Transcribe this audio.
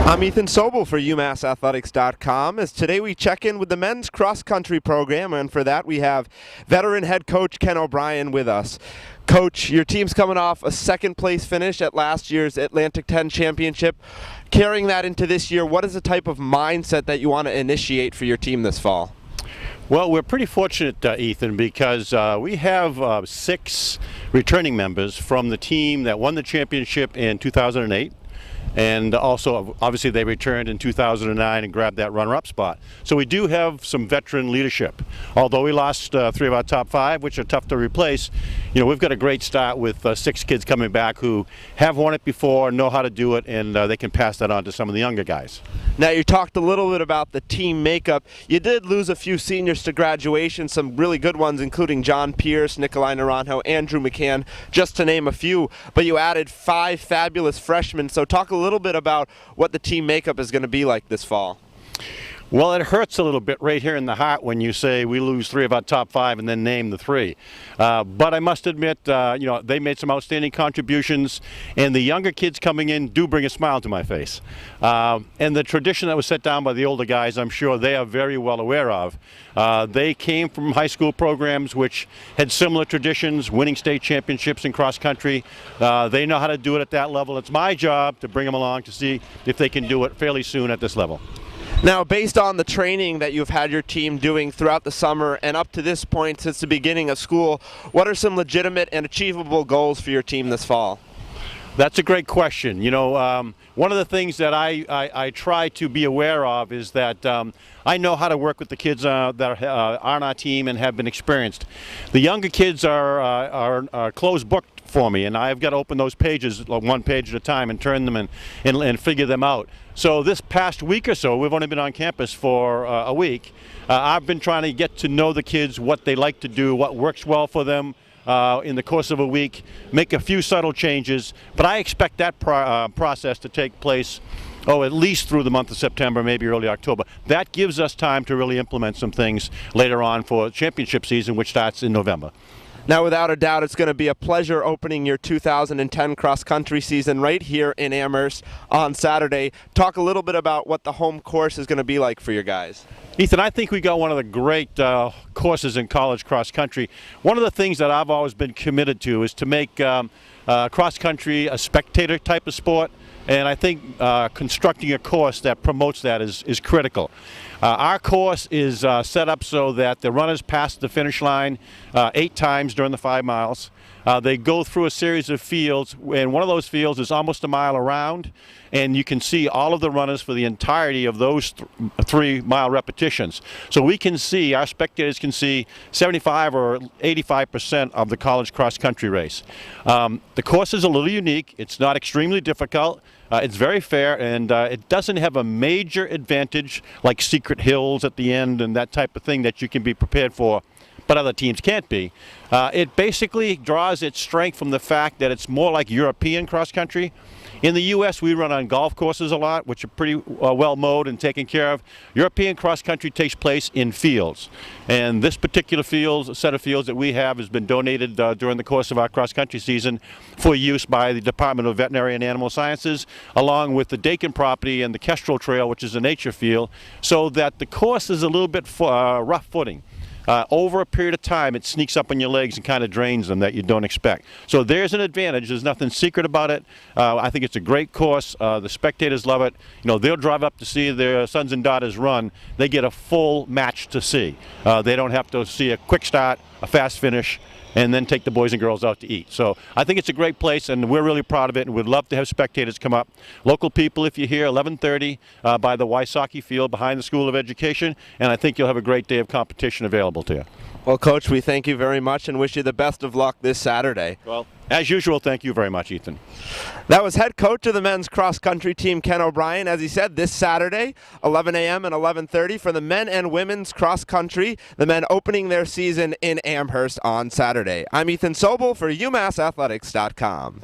I'm Ethan Sobel for UMassAthletics.com, as today we check in with the men's cross-country program, and for that we have veteran head coach Ken O'Brien with us. Coach, your team's coming off a second-place finish at last year's Atlantic 10 Championship. Carrying that into this year, what is the type of mindset that you want to initiate for your team this fall? Well, we're pretty fortunate, Ethan, because we have 6 returning members from the team that won the championship in 2008. And also, obviously, they returned in 2009 and grabbed that runner-up spot. So we do have some veteran leadership. Although we lost 3 of our top 5, which are tough to replace, you know, we've got a great start with 6 kids coming back who have won it before, know how to do it, and they can pass that on to some of the younger guys. Now, you talked a little bit about the team makeup. You did lose a few seniors to graduation, some really good ones, including John Pierce, Nikolai Naranjo, Andrew McCann, just to name a few. But you added 5 fabulous freshmen. So talk a little bit about what the team makeup is going to be like this fall. Well, it hurts a little bit right here in the heart when you say we lose 3 of our top 5 and then name the 3. But I must admit, you know, they made some outstanding contributions, and the younger kids coming in do bring a smile to my face. And the tradition that was set down by the older guys, I'm sure they are very well aware of. They came from high school programs which had similar traditions, winning state championships in cross country. They know how to do it at that level. It's my job to bring them along to see if they can do it fairly soon at this level. Now, based on the training that you've had your team doing throughout the summer and up to this point since the beginning of school, what are some legitimate and achievable goals for your team this fall? That's a great question. You know, one of the things that I try to be aware of is that I know how to work with the kids that are on our team and have been experienced. The younger kids are closed booked for me, and I've got to open those pages one page at a time and turn them and figure them out. So this past week or so, we've only been on campus for a week. I've been trying to get to know the kids, what they like to do, what works well for them in the course of a week, make a few subtle changes, but I expect that process to take place at least through the month of September, maybe early October. That gives us time to really implement some things later on for championship season, which starts in November. Now, without a doubt, it's going to be a pleasure opening your 2010 cross-country season right here in Amherst on Saturday. Talk a little bit about what the home course is going to be like for your guys. Ethan, I think we got one of the great courses in college cross-country. One of the things that I've always been committed to is to make cross-country a spectator type of sport, and I think constructing a course that promotes that is critical. Our course is set up so that the runners pass the finish line 8 times during the 5 miles. They go through a series of fields, and one of those fields is almost a mile around, and you can see all of the runners for the entirety of those 3-mile repetitions. So we can see, our spectators can see 75 or 85% of the college cross-country race. The course is a little unique. It's not extremely difficult. It's very fair, and it doesn't have a major advantage like secret hills at the end and that type of thing that you can be prepared for, but other teams can't be. It basically draws its strength from the fact that it's more like European cross-country. In the U.S., we run on golf courses a lot, which are pretty well mowed and taken care of. European cross-country takes place in fields. And this particular set of fields that we have has been donated during the course of our cross-country season for use by the Department of Veterinary and Animal Sciences, along with the Dakin property and the Kestrel Trail, which is a nature field, so that the course is a little bit rough footing. Over a period of time, it sneaks up on your legs and kind of drains them that you don't expect. So there's an advantage. There's nothing secret about it. I think it's a great course. The spectators love it. You know, they'll drive up to see their sons and daughters run. They get a full match to see. They don't have to see a quick start, a fast finish, and then take the boys and girls out to eat. So I think it's a great place, and we're really proud of it, and we'd love to have spectators come up. Local people, if you're here, 11:30 by the Wysocki Field behind the School of Education, and I think you'll have a great day of competition available to you. Well, Coach, we thank you very much and wish you the best of luck this Saturday. Well, as usual, thank you very much, Ethan. That was head coach of the men's cross-country team, Ken O'Brien. As he said, this Saturday, 11 a.m. and 11:30 for the men and women's cross-country, the men opening their season in Amherst on Saturday. I'm Ethan Sobel for UMassAthletics.com.